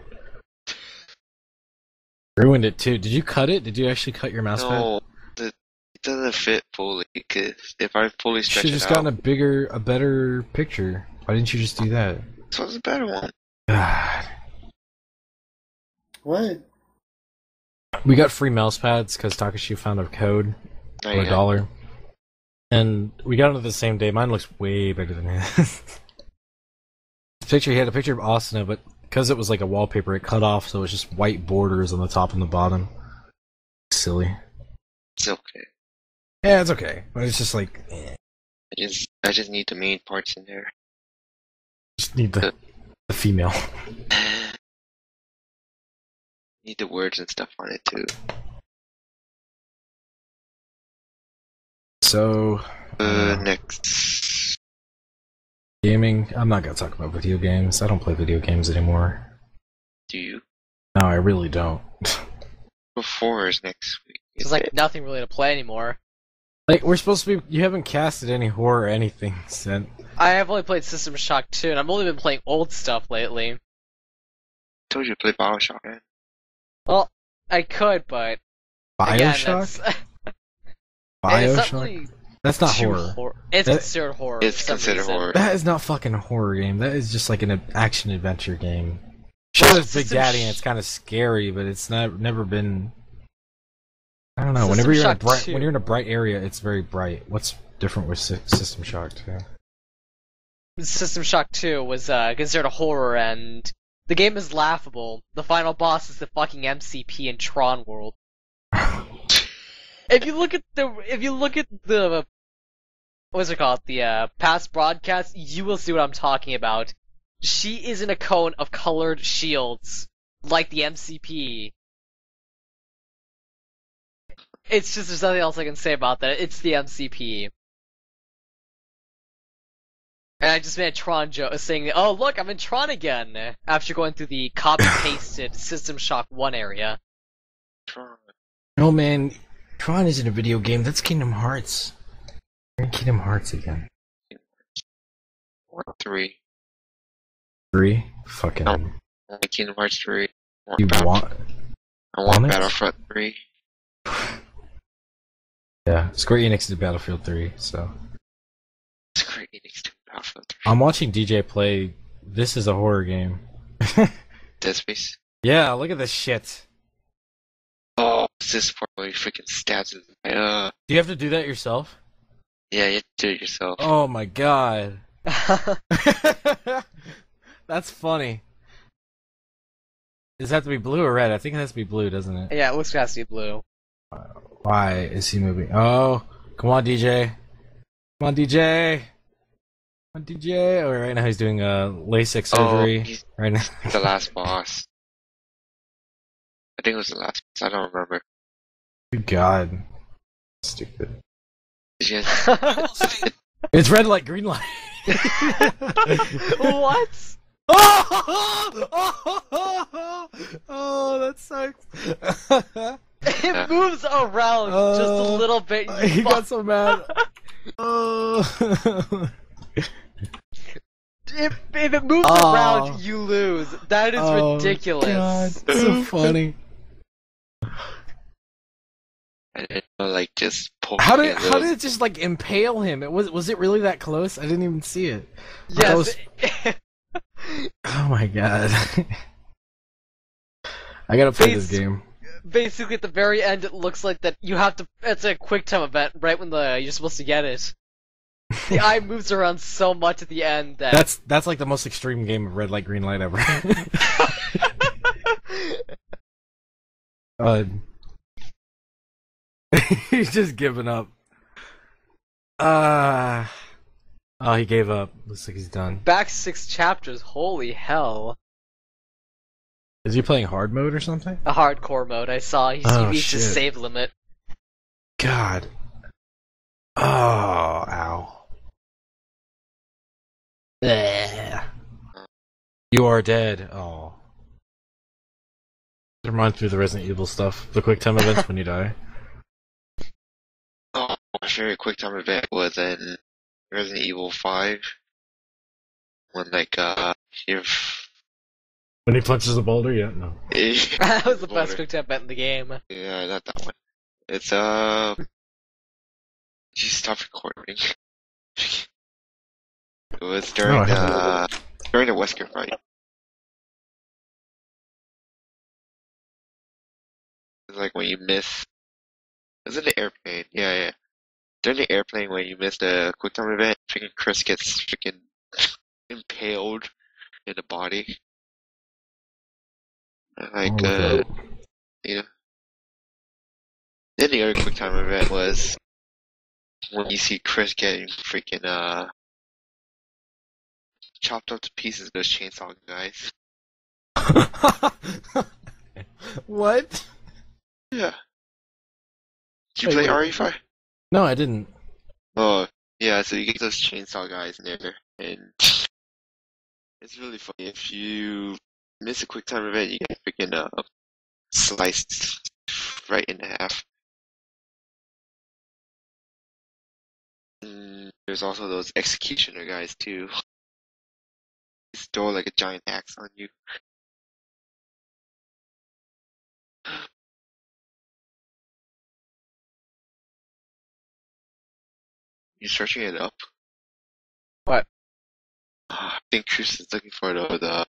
Ruined it too. Did you cut it? Did you actually cut your mouse pad? No, It doesn't fit fully, because if I fully You stretch should it have just out... gotten a better picture. Why didn't you just do that? This was a better one. God. What? We got free mouse pads because Takashi found a code for $1. And we got it the same day. Mine looks way better than his. He had a picture of Asuna, but because it was like a wallpaper, it cut off, so it was just white borders on the top and the bottom. Silly. It's okay. Yeah, it's okay. But it's just like... I just need the main parts in there. Just need the female. Need the words and stuff on it too. So... next... Gaming? I'm not gonna talk about video games. I don't play video games anymore. Do you? No, I really don't. Before is next week. There's like nothing really to play anymore. Like, we're supposed to be... You haven't casted any horror or anything, Sent. I have only played System Shock 2, and I've only been playing old stuff lately. I told you to play BioShock, man. Well, I could, but... BioShock? Again, BioShock? That's not horror. It's considered horror. It's considered horror. That is not fucking a horror game. That is just like an action-adventure game. Sure, it's Big Daddy and it's kind of scary, but it's never been... I don't know. Whenever you're when you're in a bright area, it's very bright. What's different with System Shock 2? System Shock 2 was considered a horror, and the game is laughable. The final boss is the fucking MCP in Tron World. If you look at the what's it called? The past broadcasts, you will see what I'm talking about. She is in a cone of colored shields, like the MCP. It's just, there's nothing else I can say about that. It's the MCP. And I just made a Tron joke saying, oh look, I'm in Tron again, after going through the copy-pasted System Shock 1 area. Tron. No man, Tron isn't a video game, that's Kingdom Hearts. You're in Kingdom Hearts again. 3. 3? Fucking... No. Only Kingdom Hearts 3. I want Battlefront 3. Yeah, Square Enix did Battlefield 3, so... Square Enix did Battlefield 3. I'm watching DJ play... This is a horror game. Dead Space? Yeah, look at this shit. Oh, it's this part where he freaking stabs his... Do you have to do that yourself? Yeah, you have to do it yourself. Oh my god. That's funny. Does it have to be blue or red? I think it has to be blue, doesn't it? Yeah, it looks like it has to be blue. Why is he moving? Oh, come on, DJ. Come on, DJ. Come on, DJ. Oh, right now he's doing LASIK surgery. He's right now. the last boss. I think it was the last boss. I don't remember. Good God. Stupid. Just... It's red light, green light. What? Oh, that sucks. It moves around just a little bit. He got so mad. If it moves around, you lose. That is ridiculous. God, so funny. I didn't know, like, just poke How did it just like impale him? Was it really that close? I didn't even see it. Yes. Oh my god. I gotta play this game. Basically, at the very end, it looks like that you have to. It's a quick time event right when you're supposed to get it. The eye moves around so much at the end that that's like the most extreme game of red light, green light ever. He's just giving up. Oh, he gave up. Looks like he's done. Back 6 chapters. Holy hell! Is he playing hard mode or something? A hardcore mode. I saw. He reached his save limit. God. Oh, ow. Bleh. You are dead. Oh. It reminds me of the Resident Evil stuff. The quick time events when you die. Oh, my favorite quick time event was in Resident Evil 5. When, like, When he punches the boulder? Yeah, no. That was the best quick time event in the game. Yeah, not that one. It's, you stop recording? It was during the Wesker fight. It's like when you miss. Was it the airplane? Yeah. During the airplane, when you miss the quick time event, freaking Chris gets freaking impaled in the body. Like, yeah. Then the other quick time event was when you see Chris getting freaking chopped up to pieces of those chainsaw guys. What? Yeah. Did you play RE5? No, I didn't. Oh, yeah, so you get those chainsaw guys in there, and it's really funny. If you miss a quick time event, you get freaking sliced right in half. And there's also those executioner guys, too. They throw like a giant axe on you. You searching it up? What? I think Chris is looking for the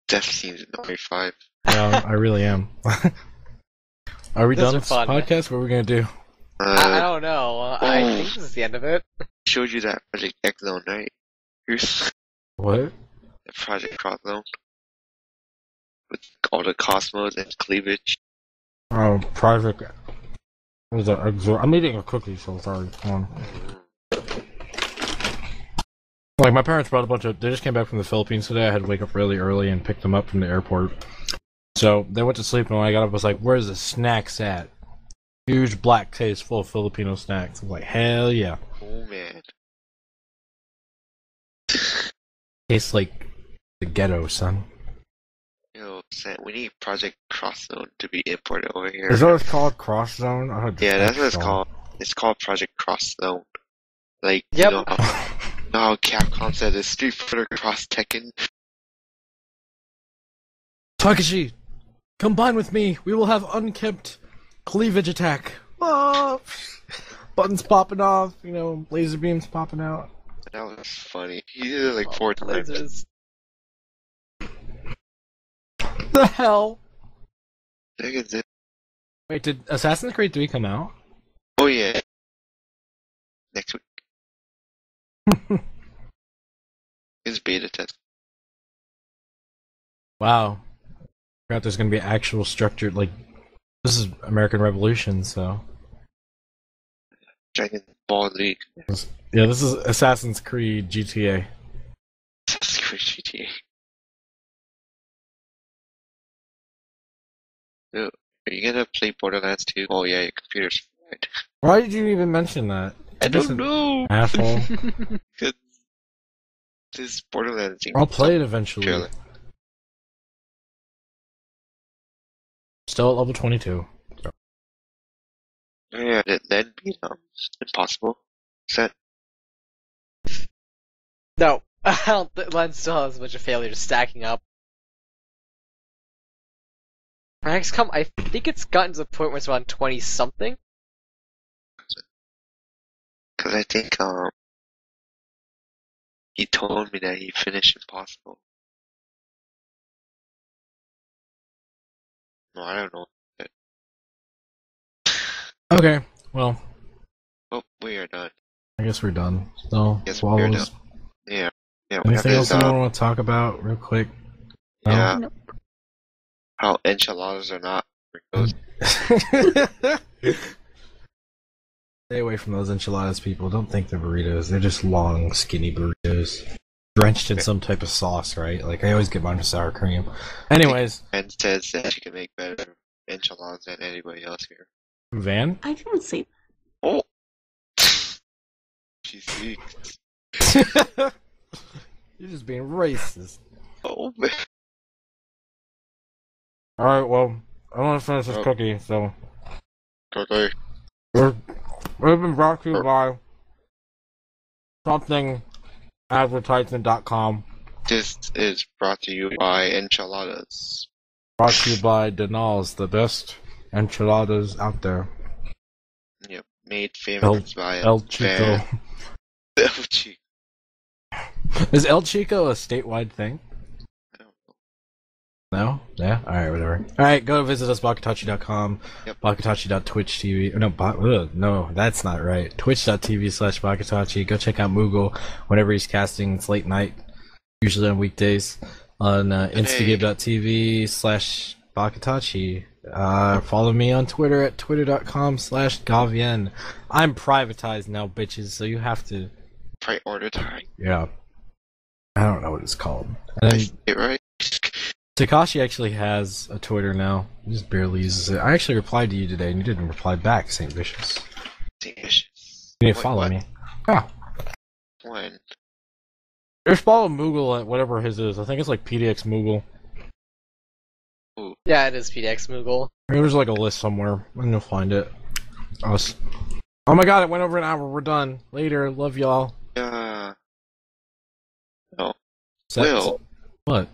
death scenes in RE5. Yeah, I really am. Are we done with this podcast? What are we gonna do? I don't know. I think this is the end of it. Showed you that Project X Zone, right? Here's What? the Project Cross Zone. With all the cosmos and cleavage. Oh, Project. What is that? I'm eating a cookie, so sorry. Like, my parents brought a bunch of... They just came back from the Philippines today. I had to wake up really early and pick them up from the airport. So, they went to sleep, and when I got up, I was like, where's the snacks at? Huge black case full of Filipino snacks. I was like, hell yeah. Oh, man. Tastes like the ghetto, son. Yo, Sam, we need Project Cross Zone to be imported over here. Is that what it's called? Cross Zone? Yeah, that's what it's called. It's called Project Cross Zone. Like, Yep. you know how Capcom said it's Street Fighter Cross Tekken? Takashi, combine with me. We will have unkempt cleavage attack. Oh, buttons popping off, laser beams popping out. That was funny. He did it like 4 times. The hell? Look at this. Wait, did Assassin's Creed 3 come out? Oh, yeah. Next week. It's beta test. Wow. Forgot there's gonna be actual structured, this is American Revolution, so. Dragon Ball League. Yeah, this is Assassin's Creed GTA. Assassin's Creed GTA. Yo, are you gonna play Borderlands 2? Oh yeah, your computer's fried. Why did you even mention that? I don't know! Asshole. Because this Borderlands thing. I'll play it eventually. Trailer. Still at level 22. So. Yeah, that'd be impossible. Set. No, I don't think Len still has a bunch of failures stacking up. XCOM, I think it's gotten to the point where it's around 20-something. Because I think, he told me that he finished Impossible. No, I don't know. Okay, well. Oh, we are done. I guess we're done. So, Yes, we're done. Yeah. We anything have else this, you want to talk about real quick? No? Yeah. Nope. How enchiladas are not Burritos. Stay away from those enchiladas, people. Don't think they're burritos. They're just long, skinny burritos. Drenched in some type of sauce, right? Like, I always get mine with sour cream. Anyways. And says that she can make better enchiladas than anybody else here. Van? I didn't say Oh! She speaks. You're just being racist. Oh, man. Alright, well, I want to finish this cookie, so. Okay. We've been brought to you by something.advertisement.com. This is brought to you by Enchiladas. Brought to you by Denal's, the best enchiladas out there. Yep. made famous by a El Chico. fan. El Chico. Is El Chico a statewide thing? I don't know. No? Yeah? Alright, whatever. Alright, go visit us, BakaTachi.com, Yep. BakaTachi.twitch.tv. No, that's not right. Twitch.tv/BakaTachi. Go check out MOOGLE whenever he's casting. It's late night, usually on weekdays. On Instagib.tv/BakaTachi. Follow me on Twitter at twitter.com/Gavien. I'm privatized now, bitches, so you have to... Prioritize. Yeah. I don't know what it's called. And then, It right? Takashi actually has a Twitter now. He just barely uses it. I actually replied to you today, and you didn't reply back, St. Vicious. You need to follow me. Ah. When? Just follow Moogle at whatever his is. I think it's like PDX Moogle. Ooh. Yeah, it is PDX Moogle. There's like a list somewhere, and you'll find it. Us. Oh my god, it went over an hour. We're done. Later. Love y'all. No. Set- Will. What?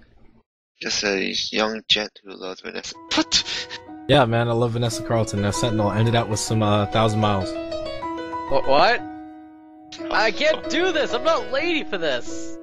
Just a young gent who loves Vanessa. What? Yeah, man, I love Vanessa Carlton. Now, Sentinel ended out with some 1,000 miles. What? I can't do this! I'm not lady for this!